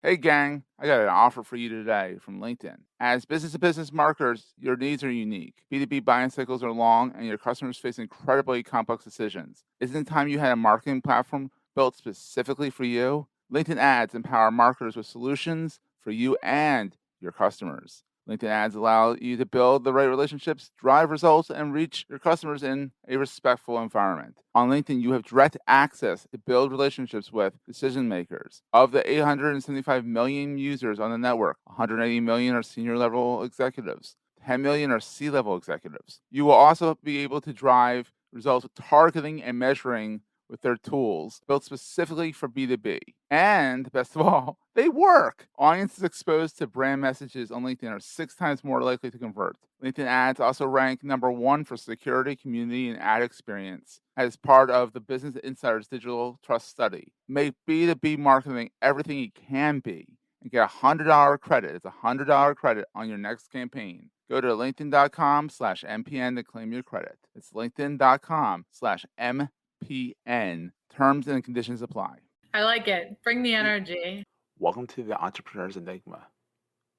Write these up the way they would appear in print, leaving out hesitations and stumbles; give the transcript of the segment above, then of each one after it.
Hey gang, I got an offer for you today from LinkedIn. As business to business marketers, your needs are unique. B2B buying cycles are long and your customers face incredibly complex decisions. Isn't it time you had a marketing platform built specifically for you? LinkedIn ads empower marketers with solutions for you and your customers. LinkedIn ads allow you to build the right relationships, drive results, and reach your customers in a respectful environment. On LinkedIn, you have direct access to build relationships with decision makers. Of the 875 million users on the network, 180 million are senior level executives. 10 million are C-level executives. You will also be able to drive results with targeting and measuring with their tools built specifically for B2B. And best of all, they work. Audiences exposed to brand messages on LinkedIn are 6 times more likely to convert. LinkedIn ads also rank number 1 for security, community, and ad experience as part of the Business Insider's Digital Trust Study. Make B2B marketing everything it can be and get a $100 credit. It's a $100 credit on your next campaign. Go to linkedin.com/MPN to claim your credit. It's linkedin.com/MPN. Terms and conditions apply. I like it. Bring the energy. Welcome to the Entrepreneur's Enigma.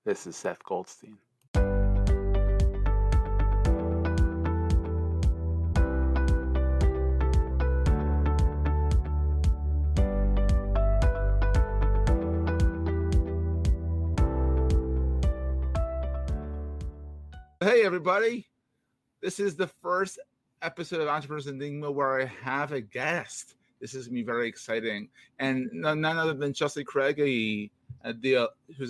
This is Seth Goldstein. Hey, everybody. This is the first episode of Entrepreneur's Enigma where I have a guest. This is going to be very exciting. And none other than Chelsea Craig, who's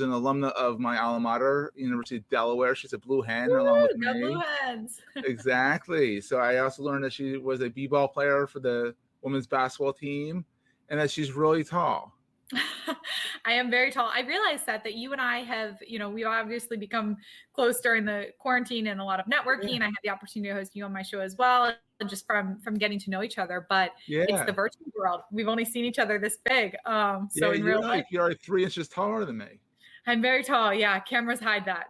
an alumna of my alma mater, University of Delaware. She's a Blue Hen along with Go me. Blue Hens. Exactly. So I also learned that she was a b-ball player for the women's basketball team and that she's really tall. I am very tall. I realized that you and I have, we've obviously become close during the quarantine and a lot of networking. Yeah. I had the opportunity to host you on my show as well, just from getting to know each other. But it's the virtual world. We've only seen each other this big. So in real life, you're like 3 inches taller than me. I'm very tall. Yeah, cameras hide that.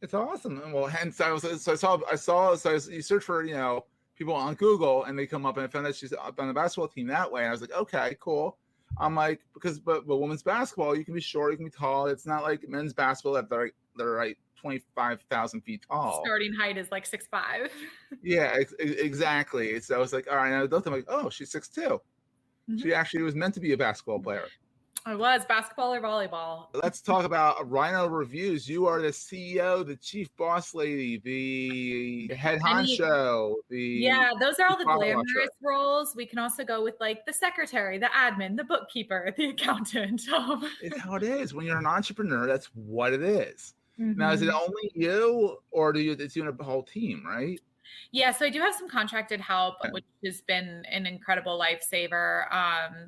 It's awesome. Well, hence I you search for, people on Google and they come up and I found that she's up on the basketball team that way. And I was like, okay, cool. I'm like, but women's basketball, you can be short, you can be tall. It's not like men's basketball that they're like 25,000 feet tall. Starting height is like 6'5". Yeah, exactly. So I was like, all right, and I'm like, oh, she's 6'2". Mm-hmm. She actually was meant to be a basketball player. I was basketball or volleyball. Let's talk about Rhino Reviews. You are the CEO, the chief boss lady, the head honcho. Those are all the glamorous roles. We can also go with like the secretary, the admin, the bookkeeper, the accountant. It's how it is. When you're an entrepreneur, that's what it is. Mm-hmm. Now, is it only you or it's you and a whole team, right? Yeah, so I do have some contracted help, which has been an incredible lifesaver.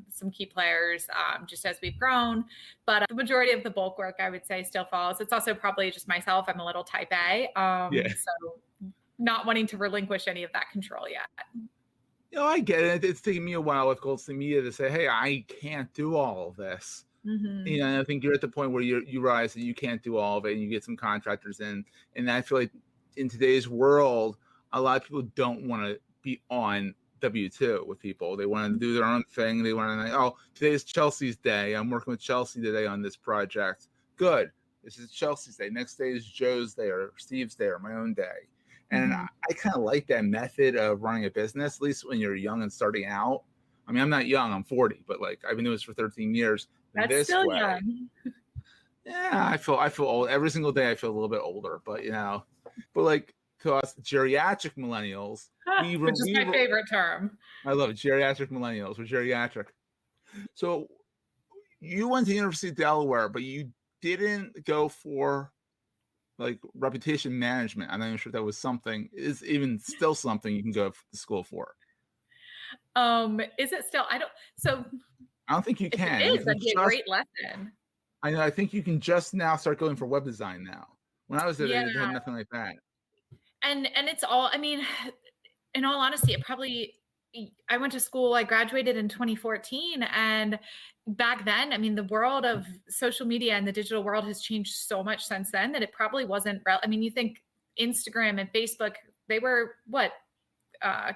Some key players, just as we've grown, but the majority of the bulk work, I would say, still falls. It's also probably just myself. I'm a little type A, so not wanting to relinquish any of that control yet. I get it. It's taking me a while with Goldstein Media to say, hey, I can't do all of this. Mm-hmm. I think you're at the point where you realize that you can't do all of it, and you get some contractors in, and I feel like in today's world, a lot of people don't want to be on W-2 with people. They want to do their own thing. They want to today's Chelsea's day. I'm working with Chelsea today on this project. Good. This is Chelsea's day. Next day is Joe's day or Steve's day or my own day. And I kind of like that method of running a business, at least when you're young and starting out. I mean, I'm not young. I'm 40, but like I've been doing this for 13 years. That's still young. Yeah, I feel old. Every single day I feel a little bit older, but like, to us geriatric millennials, which is my favorite term. I love it. Geriatric millennials. We're geriatric. So you went to the University of Delaware, but you didn't go for like reputation management. I'm not even sure if that was something. Is even still something you can go to school for? Is it still? I don't think you can. It is. That'd be a great lesson. I know. I think you can just now start going for web design now. When I was there, they had nothing like that. And it's all, I mean, in all honesty, I went to school, I graduated in 2014. And back then, I mean, the world of social media and the digital world has changed so much since then that it probably wasn't, you think Instagram and Facebook, they were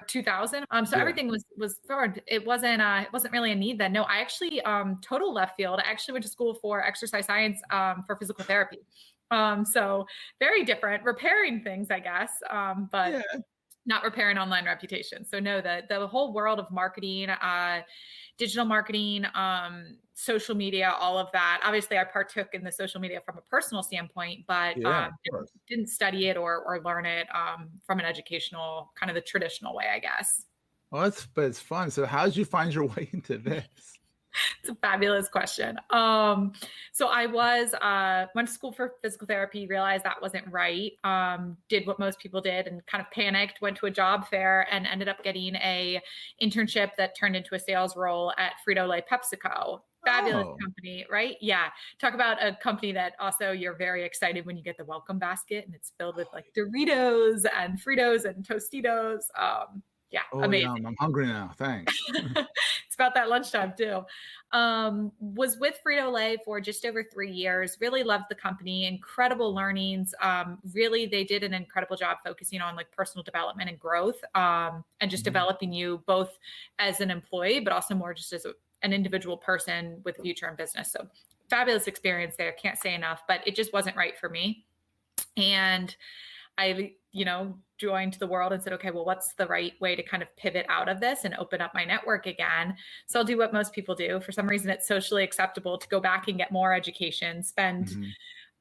2000. So Yeah. everything was forward. It wasn't really a need then. No, I actually total left field. I actually went to school for exercise science for physical therapy. So very different, repairing things, I guess, but Yeah. not repairing online reputations. So no, the whole world of marketing, digital marketing, social media, all of that. Obviously, I partook in the social media from a personal standpoint, but Yeah, of course. didn't study it or learn it from an educational, kind of the traditional way, I guess. Well, but it's fun. So how did you find your way into this? It's a fabulous question. So I went to school for physical therapy, realized that wasn't right. Did what most people did and kind of panicked, went to a job fair and ended up getting a internship that turned into a sales role at Frito-Lay PepsiCo. Fabulous Oh, company, right? Yeah. Talk about a company that also you're very excited when you get the welcome basket and it's filled with like Doritos and Fritos and Tostitos. Yeah, oh yeah, amazing. I'm hungry now. Thanks. It's about that lunchtime too. Was with Frito-Lay for just over 3 years. Really loved the company, incredible learnings. Really, they did an incredible job focusing on like personal development and growth, and just developing you both as an employee, but also more just as an individual person with a future in business. So fabulous experience there. Can't say enough, but it just wasn't right for me. And I, joined the world and said, okay, well, what's the right way to kind of pivot out of this and open up my network again? So I'll do what most people do. For some reason, it's socially acceptable to go back and get more education, spend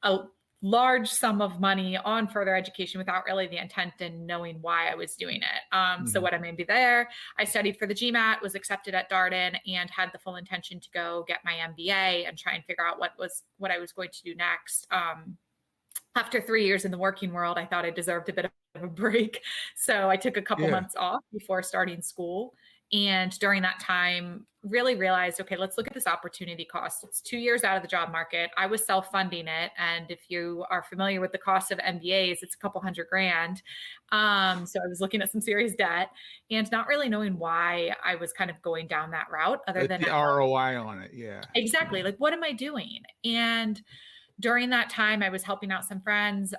a large sum of money on further education without really the intent and knowing why I was doing it. So what I made me there, I studied for the GMAT, was accepted at Darden, and had the full intention to go get my MBA and try and figure out what I was going to do next. After 3 years in the working world, I thought I deserved a bit of a break. So I took a couple months off before starting school. And during that time, really realized, okay, let's look at this opportunity cost. It's 2 years out of the job market. I was self-funding it. And if you are familiar with the cost of MBAs, it's a couple $100,000. So I was looking at some serious debt and not really knowing why I was kind of going down that route other than the ROI on it. Yeah. Exactly. Like, what am I doing? And during that time, I was helping out some friends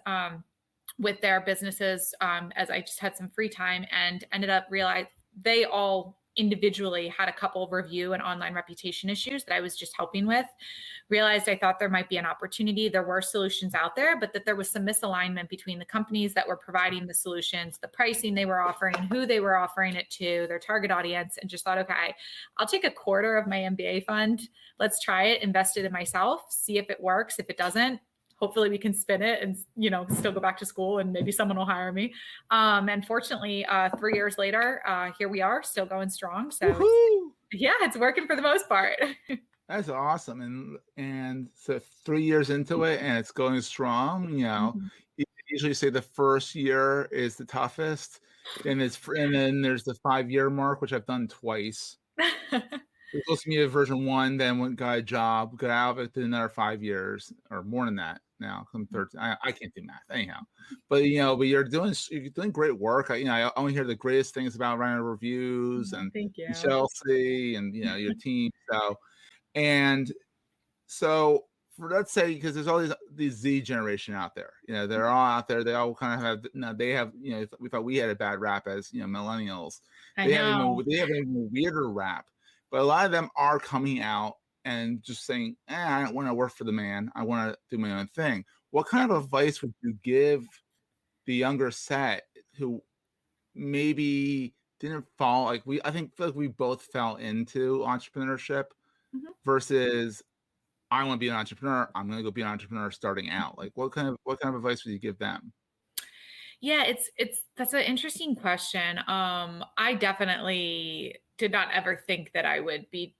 with their businesses as I just had some free time, and ended up realizing they all individually had a couple of review and online reputation issues that I was just helping with. Realized I thought there might be an opportunity. There were solutions out there, but that there was some misalignment between the companies that were providing the solutions, the pricing they were offering, who they were offering it to, their target audience, and just thought, okay, I'll take a quarter of my MBA fund. Let's try it, invest it in myself, see if it works. If it doesn't, hopefully we can spin it and, still go back to school and maybe someone will hire me. And fortunately, 3 years later, here we are, still going strong. So it's working for the most part. That's awesome. And so 3 years into it and it's going strong, you usually say the first year is the toughest. And then there's the 5-year mark, which I've done twice. There's supposed to be a version 1, then got a job, got out of it, did another 5 years or more than that. Now I'm 13. I can't do math anyhow, but you're doing great work. I only hear the greatest things about Rhino Reviews and Thank you. Chelsea and your team. So for, let's say, because there's all these Z generation out there, they're all out there. They all kind of have, they have, we thought we had a bad rap as millennials. They have an even weirder rap, but a lot of them are coming out and just saying, I don't want to work for the man. I want to do my own thing. What kind of advice would you give the younger set who maybe didn't fall I feel like we both fell into entrepreneurship versus I want to be an entrepreneur. I'm going to go be an entrepreneur starting out. Like what kind of advice would you give them? Yeah, that's an interesting question. I definitely did not ever think that I would be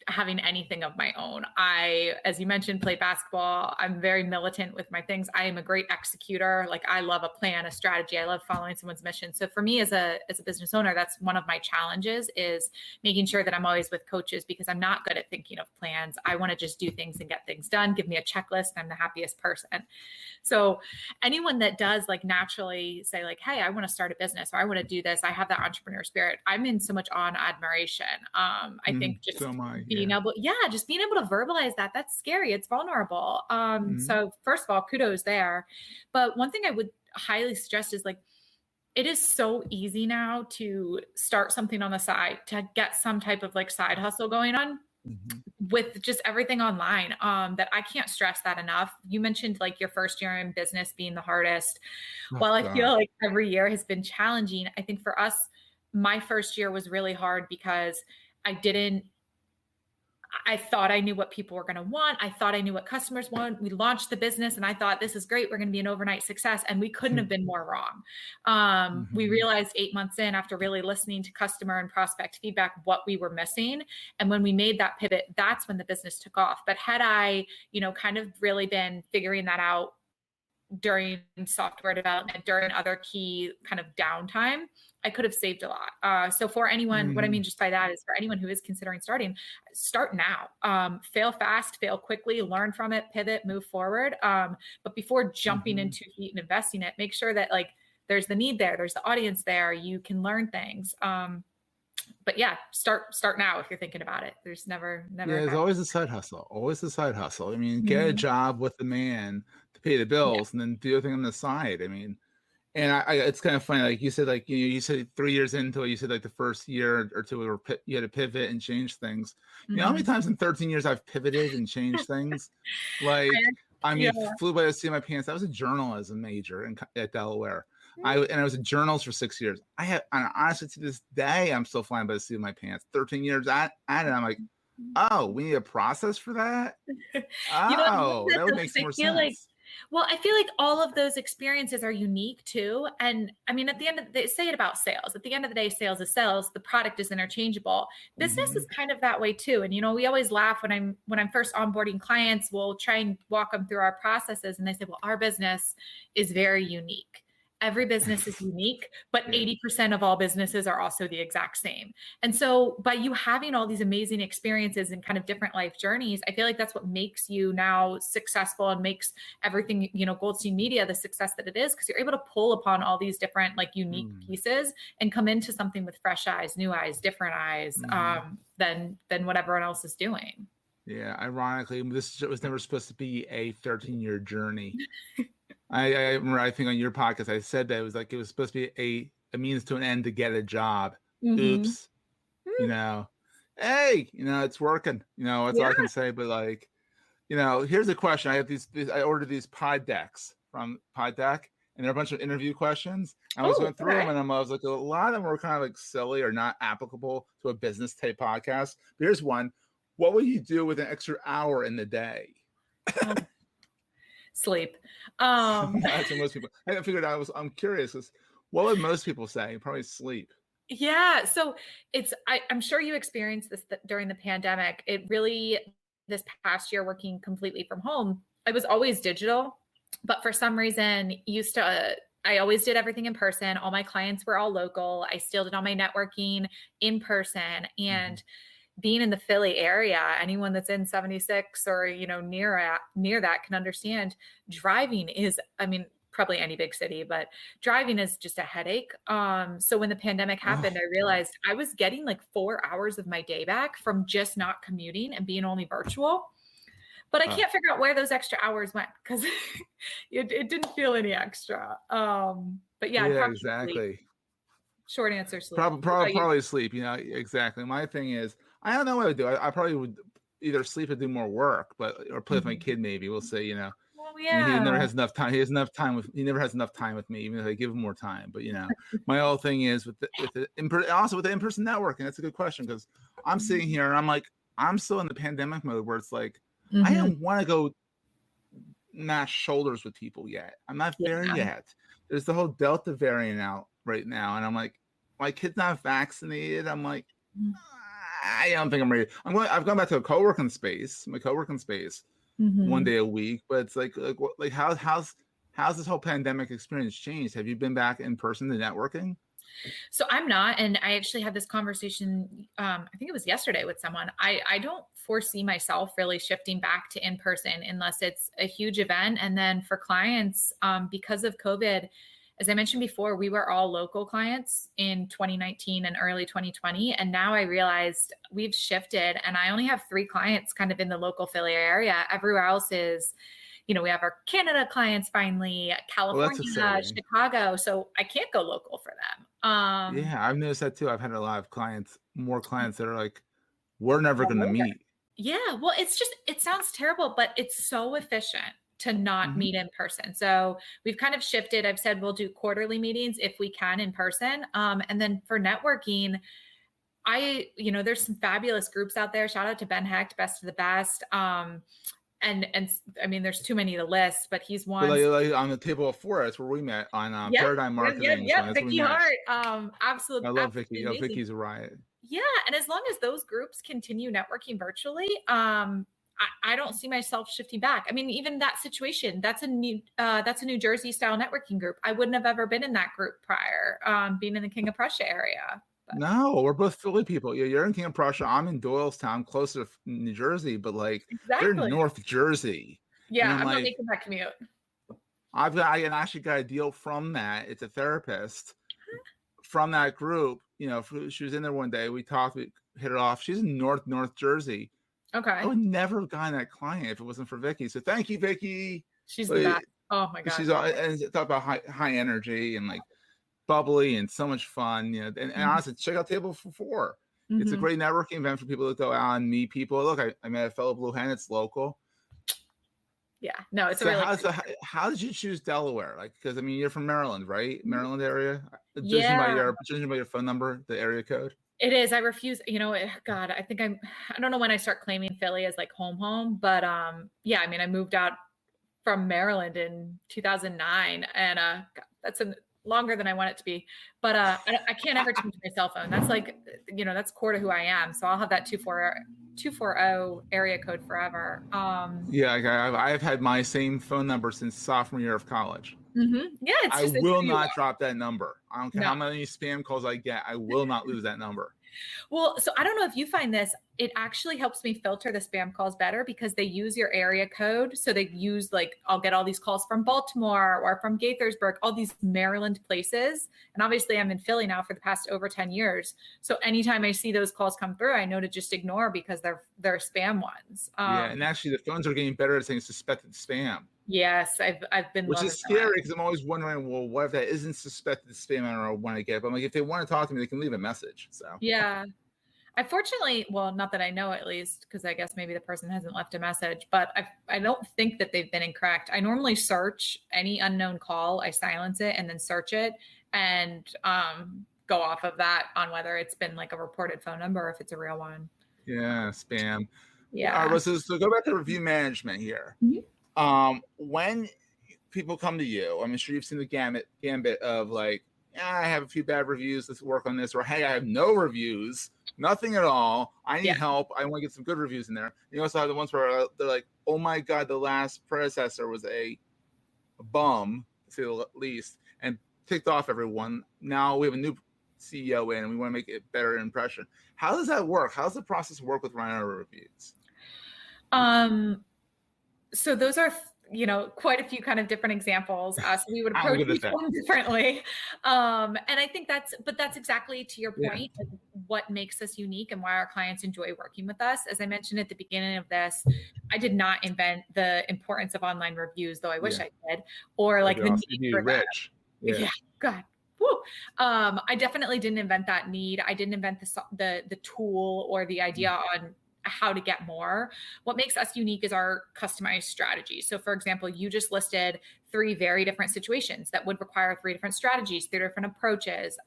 having anything of my own. I, as you mentioned, play basketball. I'm very militant with my things. I am a great executor. Like I love a plan, a strategy. I love following someone's mission. So for me as a business owner, that's one of my challenges is making sure that I'm always with coaches because I'm not good at thinking of plans. I want to just do things and get things done. Give me a checklist and I'm the happiest person. So anyone that does like naturally say like, hey, I want to start a business or I want to do this. I have that entrepreneur spirit. I'm in so much awe and admiration. I think just being able to verbalize that's scary. It's vulnerable. So first of all, kudos there. But one thing I would highly suggest is like, It is so easy now to start something on the side, to get some type of like side hustle going on Mhm. with just everything online, that I can't stress that enough. You mentioned like your first year in business being the hardest. Oh While I god. feel like every year has been challenging, I think for us, my first year was really hard because I didn't I thought I knew what people were going to want. I thought I knew what customers want. We launched the business and I thought this is great. We're going to be an overnight success. And we couldn't have been more wrong. We Mhm. realized 8 months in, after really listening to customer and prospect feedback, what we were missing. And when we made that pivot, that's when the business took off. But had I, kind of really been figuring that out during software development, during other key kind of downtime, I could have saved a lot. So for anyone, what I mean Mhm. just by that is for anyone who is considering starting, start now. Fail fast, fail quickly, learn from it, pivot, move forward. But before jumping Mhm. into heat and investing it, make sure that like there's the need there, there's the audience there, you can learn things. But yeah, start now if you're thinking about it. There's never Yeah, a there's bad. always a side hustle, always a side hustle. I mean, get a Mhm. job with the man to pay the Yeah. bills and then do everything on the side. I mean, and it's kind of funny, like you said, like you said 3 years into it, you said like the first year or two were you had to pivot and change things. You know how many Mhm. times in 13 years I've pivoted and changed things? Like, I Yeah. mean, flew by the seat of my pants. I was a journalism major at Delaware. Mm. And I was a journalist for 6 years. And honestly, to this day, I'm still flying by the seat of my pants. 13 years at it, I'm like, oh, we need a process for that. I love Oh, that that would though, make 'cause some I more feel like sense. well, I feel like all of those experiences are unique too. And I mean, at the end of the day, say it about sales. At the end of the day, sales is sales. The product is interchangeable. Business is Hmm. kind of that way too. And we always laugh when I'm first onboarding clients, we'll try and walk them through our processes. And they say, well, our business is very unique. Every business is unique, but Yeah. 80% of all businesses are also the exact same. And so by you having all these amazing experiences and kind of different life journeys, I feel like that's what makes you now successful and makes everything, Goldstein Media, the success that it is, because you're able to pull upon all these different like unique Mm. pieces and come into something with fresh eyes, new eyes, different eyes, Mhm. than what everyone else is doing. Yeah, ironically, this was never supposed to be a 13-year journey. I remember, I think on your podcast, I said that it was supposed to be a means to an end to get a job. Hmm. Oops, you know. Hey, it's working. That's all I Yeah. can say. But like, here's a question. I have these I ordered these pod decks from Pod Deck, and they're a bunch of interview questions. I was Oh, going through them, okay. and I was like, a lot of them were kind of like silly or not applicable to a business type podcast. But here's one: what would you do with an extra hour in the day? Oh, sleep. Um, That's what most people. I figured I'm curious. What would most people say? Probably sleep. Yeah. So I'm sure you experienced this during the pandemic. It really, this past year, working completely from home, I was always digital, but for some reason, I always did everything in person. All my clients were all local. I still did all my networking in person. Hmm. And being in the Philly area, anyone that's in 76 or, near that can understand driving is, I mean, probably any big city, but driving is just a headache. So when the pandemic happened, Oh I God. realized I was getting like 4 hours of my day back from just not commuting and being only virtual. But I Uh, can't figure out where those extra hours went because it didn't feel any extra. But yeah, I'd yeah, probably sleep. exactly. Short answer, sleep. Probably, What probably, about you? probably sleep. Exactly. My thing is, I don't know what I would do. I probably would either sleep or do more work, or play with my Mhm. kid. Maybe we'll say. Oh I mean, he never yeah. has enough time. He has enough time with. He never has enough time with me, even if I give him more time. But my whole thing is also with the in-person networking. That's a good question because I'm sitting here and I'm like, I'm still in the pandemic mode where it's like I Mhm. don't want to go mash shoulders with people yet. I'm not there Yeah. yet. There's the whole Delta variant out right now, and I'm like, my kid's not vaccinated. I'm like, I don't think I'm ready. I've gone back to a co-working space, my co-working space, one Mhm. day a week. But it's like how's this whole pandemic experience changed? Have you been back in person to networking? So I'm not, and I actually had this conversation. I think it was yesterday with someone. I don't foresee myself really shifting back to in person unless it's a huge event. And then for clients, because of COVID, as I mentioned before, we were all local clients in 2019 and early 2020, and now I realized we've shifted, and I only have 3 clients kind of in the local Philly area. Everywhere else is we have our Canada clients finally, Well, that's California, exciting. Chicago. So I can't go local for them. Yeah, I've noticed that too. I've had a lot of clients, more clients that are like, we're never going to meet. Yeah, well, it sounds terrible, but it's so efficient to not Mhm. meet in person. So we've kind of shifted. I've said we'll do quarterly meetings if we can in person. And then for networking, there's some fabulous groups out there. Shout out to Ben Hecht, Best of the Best. And I mean, there's too many to list, but he's But one. like on the table of four, that's where we met on Yep, Paradigm yep, yep, Marketing's yep. one. That's where we Vicky met. Hart. I love Vicky. Absolutely Oh, amazing. Vicky's a riot. Yeah, and as long as those groups continue networking virtually, I don't see myself shifting back. I mean, even that situation, that's a New Jersey style networking group. I wouldn't have ever been in that group prior, being in the King of Prussia area. But No, we're both Philly people. You're in King of Prussia. I'm in Doylestown, close to New Jersey, but like they're in exactly. North Jersey. And Yeah, I'm I'm not like, making that commute. I actually got a deal from that. It's a therapist from that group. She was in there one day. We talked, we hit it off. She's in North Jersey. I Okay. would never have gotten that client if it wasn't for Vicky. So thank you, Vicky. She's the But best. Oh my God. she's and talk about high energy and like bubbly and so much fun. And honestly, check out Table for Four. It's a Mm-hmm. great networking event for people to go out and meet people. Look, I met a fellow Blue Hen. It's local. Yeah. No, it's a So really how did you choose Delaware? Like, because I mean, you're from Maryland, right? Maryland area. Judging by yeah. your phone number, the area code. It is. I refuse, God, I don't know when I start claiming Philly as like home, but yeah, I mean, I moved out from Maryland in 2009 and God, that's longer than I want it to be. But I can't ever change my cell phone. That's like, that's core to who I am. So I'll have that 240 area code forever. Yeah, I've had my same phone number since sophomore year of college. Yeah, it's I just it's will who you not are. drop that number. I don't care No. how many spam calls I get. I will not lose that number. Well, so I don't know if you find this, it actually helps me filter the spam calls better because they use your area code. So they use I'll get all these calls from Baltimore or from Gaithersburg, all these Maryland places. And obviously I'm in Philly now for the past over 10 years. So anytime I see those calls come through, I know to just ignore because they're spam ones. Yeah, and actually the phones are getting better at saying suspected spam. Yes, I've been Which loving is scary because I'm always wondering, well, what if that isn't suspected spam? I don't know when I get it. But I'm like, if they want to talk to me, they can leave a message. So Yeah. I fortunately, well, not that I know at least, because I guess maybe the person hasn't left a message, but I don't think that they've been incorrect. I normally search any unknown call, I silence it and then search it and go off of that on whether it's been like a reported phone number or if it's a real one. yeah, spam. Yeah. So go back to review management here. Mhm. When people come to you, I'm sure you've seen the gambit of like, I have a few bad reviews. Let's work on this. Or hey, I have no reviews, nothing at all. I need Yeah. help. I want to get some good reviews in there. You also have the ones where they're like, oh my god, the last predecessor was a bum, to say the least, and ticked off everyone. Now we have a new CEO in, and we want to make it better impression. How does that work? How does the process work with Rhino Reviews? So those are, quite a few kind of different examples. So we would I'm approach good at each that. one differently. And I think that's exactly to your point, Yeah. what makes us unique and why our clients enjoy working with us. As I mentioned at the beginning of this, I did not invent the importance of online reviews, though I wish I did, or like the need Be for them. rich. Yeah. God. Woo. I definitely didn't invent that need. I didn't invent the tool or the idea on how to get more. What makes us unique is our customized strategy. So for example, you just listed 3 very different situations that would require 3 different strategies, 3 different approaches.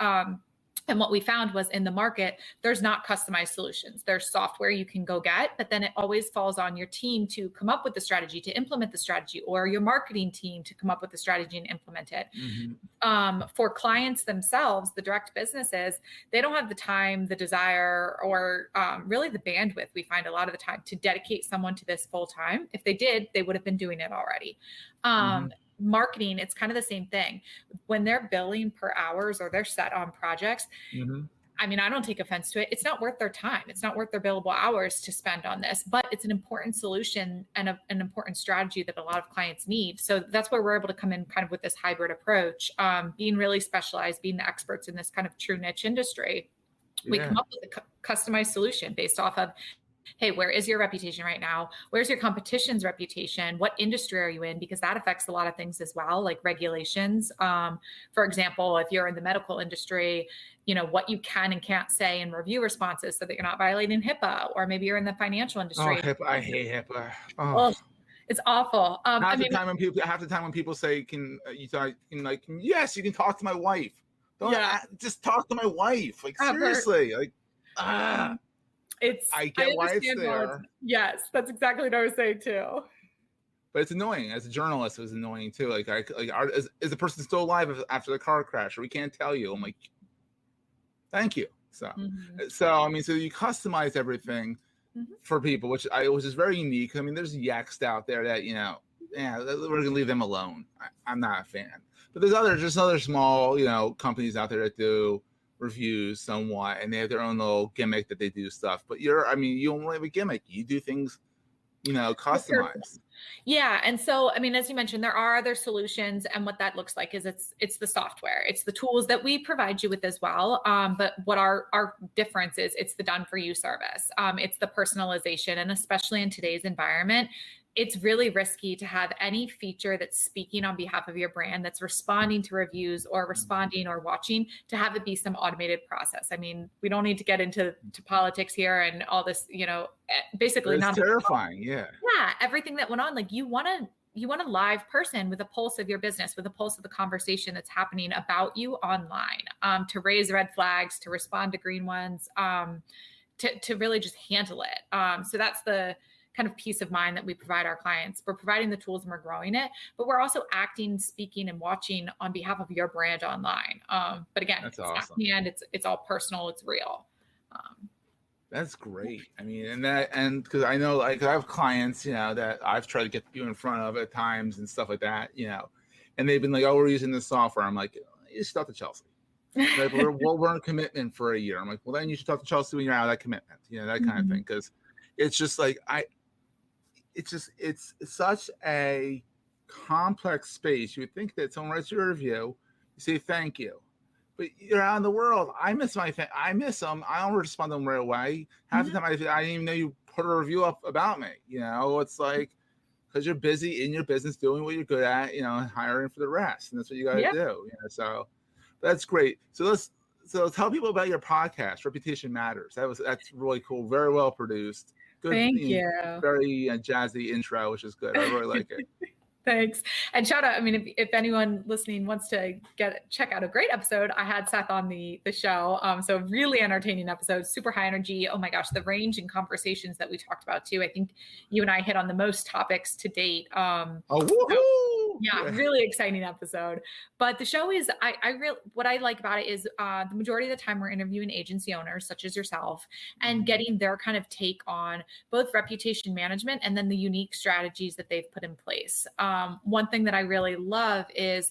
And what we found was in the market, there's not customized solutions. There's software you can go get, but then it always falls on your team to come up with the strategy, to implement the strategy, or your marketing team to come up with the strategy and implement it. For clients themselves, the direct businesses, they don't have the time, the desire, or really the bandwidth, we find a lot of the time, to dedicate someone to this full time. If they did, they would have been doing it already. Marketing, it's kind of the same thing. When they're billing per hours or they're set on projects, I mean, I don't take offense to it. It's not worth their time. It's not worth their billable hours to spend on this, but it's an important solution and an important strategy that a lot of clients need. So that's where we're able to come in kind of with this hybrid approach, being really specialized, being the experts in this kind of true niche industry. We come up with a customized solution based off of Hey, where is your reputation right now? Where's your competition's reputation? What industry are you in? Because that affects a lot of things as well, like regulations. For example, if you're in the medical industry, what you can and can't say in review responses so that you're not violating HIPAA, or maybe you're in the financial Oh, industry. HIPAA! I hate HIPAA. Oh. Oh, it's awful. Half the time when people say, "Can you talk?" Yes, you can talk to my wife. Don't Yeah, just talk to my wife. Like I've heard. seriously, like I I get why it's understand why there, yes, that's exactly what I was saying too. but it's annoying. As a journalist, it was annoying too. Is the person still alive after the car crash? Or we can't tell you. I'm like, thank you. So, Mhm. so you customize everything Mhm. for people, which is very unique. I mean, there's yaks out there that we're gonna leave them alone. I'm not a fan, but there's other small companies out there that do reviews somewhat, and they have their own little gimmick that they do stuff. But you don't really have a gimmick. You do things customized. Yeah. And so, I mean, as you mentioned, there are other solutions. And what that looks like is it's the software, it's the tools that we provide you with as well. But what our difference is, it's the done for you service. It's the personalization. And especially in today's environment, it's really risky to have any feature that's speaking on behalf of your brand, that's responding to reviews or responding or watching, to have it be some automated process. I mean, we don't need to get into politics here and all this, But basically it's not terrifying. Yeah. everything that went on. Like, you want a live person with a pulse of your business, with a pulse of the conversation that's happening about you online, to raise red flags, to respond to green ones, to really just handle it. So that's the kind of peace of mind that we provide our clients. We're providing the tools and we're growing it, but we're also acting, speaking, and watching on behalf of your brand online. But again, That's it's not awesome. canned, it's all personal, it's real. That's great. I mean, and because I know, like, I have clients, that I've tried to get you in front of at times and stuff like that, and they've been like, "Oh, we're using this software." I'm like, "You should talk to Chelsea." Like, we're in a commitment for a year. I'm like, "Well, then you should talk to Chelsea when you're out of that commitment," that kind of thing. Because it's just like it's such a complex space. You would think that someone writes your review, you say thank you, but you're out in the world. I miss I miss them. I don't respond to them right away. Half the time, I didn't even know you put a review up about me. It's like, because you're busy in your business doing what you're good at, and hiring for the rest, and that's what you got to Yeah. do. So that's great. So tell people about your podcast, Reputation Matters. That's really cool. Very well produced. Good, Thank you. very jazzy intro, which is good. I really like it. Thanks. And shout out, I mean, if anyone listening wants to check out a great episode, I had Seth on the show. So really entertaining episode, super high energy. Oh my gosh, the range and conversations that we talked about too. I think you and I hit on the most topics to date. Woohoo! Yeah, really exciting episode. But the show is, what I like about it is the majority of the time we're interviewing agency owners such as yourself and getting their kind of take on both reputation management and then the unique strategies that they've put in place. One thing that I really love is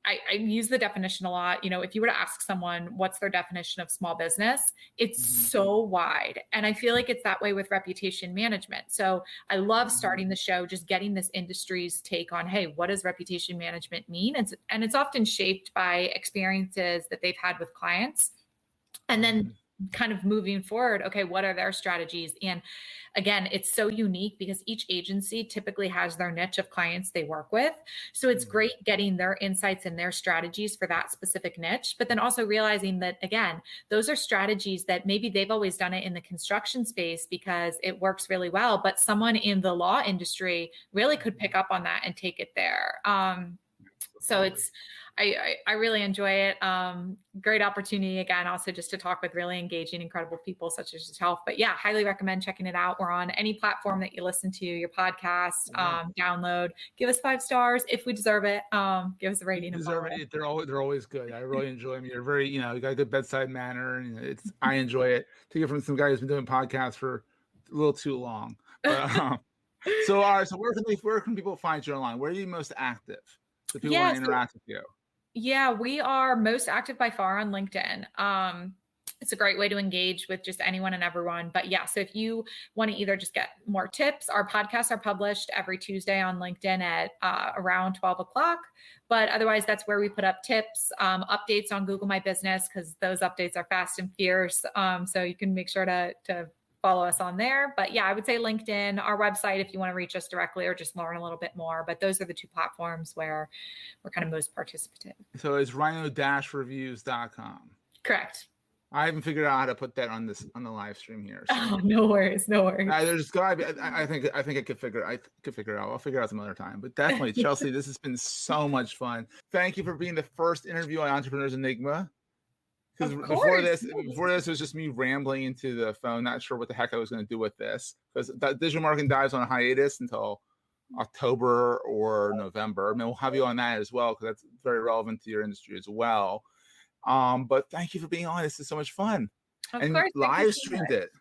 I use the definition a lot. If you were to ask someone what's their definition of small business, it's so wide. And I feel like it's that way with reputation management. So I love starting the show, just getting this industry's take on, hey, what does reputation management mean? And it's often shaped by experiences that they've had with clients. And then kind of moving forward, okay, what are their strategies? And again, it's so unique because each agency typically has their niche of clients they work with. So it's great getting their insights and their strategies for that specific niche, but then also realizing that, again, those are strategies that maybe they've always done it in the construction space because it works really well, but someone in the law industry really could pick up on that and take it there. So it's, I really enjoy it. Great opportunity again, also just to talk with really engaging, incredible people such as yourself. But yeah, highly recommend checking it out. We're on any platform that you listen to your podcast, download, give us 5 stars if we deserve it. Give us a rating. You deserve it. They're always good. I really enjoy them. You're very, you got a good bedside manner, and I enjoy it. Take it from some guy who's been doing podcasts for a little too long. But so all right, so where can people find you online? Where are you most active? So people want to interact with you. Yeah, we are most active by far on LinkedIn. It's a great way to engage with just anyone and everyone. But yeah, so if you want to either just get more tips, our podcasts are published every Tuesday on LinkedIn at around 12 o'clock. But otherwise, that's where we put up tips, updates on Google My Business, because those updates are fast and fierce. So you can make sure to follow us on there. But yeah, I would say LinkedIn, our website, if you want to reach us directly or just learn a little bit more. But those are the two platforms where we're kind of most participative. So it's rhino-reviews.com. Correct. I haven't figured out how to put that on the live stream here. So. Oh, no worries. No worries. There's gotta be. I think I could figure it out. I'll figure it out some other time. But definitely, Chelsea, this has been so much fun. Thank you for being the first interview on Entrepreneurs Enigma. Because before this, it was just me rambling into the phone, not sure what the heck I was going to do with this. Because digital marketing dives on a hiatus until October or November. I mean, we'll have you on that as well because that's very relevant to your industry as well. But thank you for being on. This is so much fun. Of and course, live streamed it.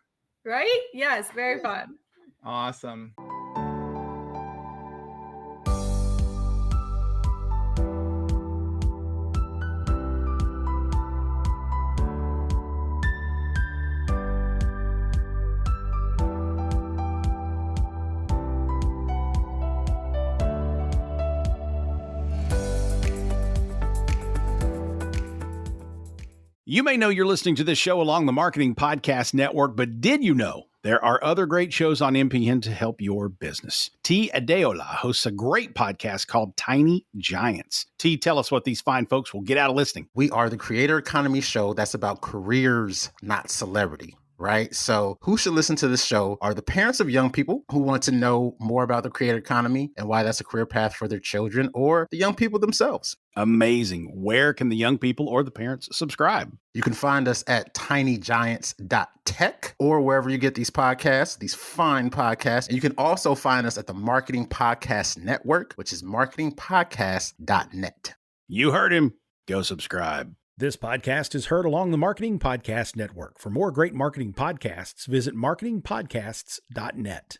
Right? Yes, very fun. Awesome. You may know you're listening to this show along the Marketing Podcast Network, but did you know there are other great shows on MPN to help your business? T. Adeola hosts a great podcast called Tiny Giants. T, tell us what these fine folks will get out of listening. We are the creator economy show that's about careers, not celebrity. Right? So who should listen to this show are the parents of young people who want to know more about the creator economy and why that's a career path for their children, or the young people themselves. Amazing. Where can the young people or the parents subscribe? You can find us at tinygiants.tech or wherever you get these podcasts, these fine podcasts. And you can also find us at the Marketing Podcast Network, which is marketingpodcast.net. You heard him. Go subscribe. This podcast is heard along the Marketing Podcast Network. For more great marketing podcasts, visit marketingpodcasts.net.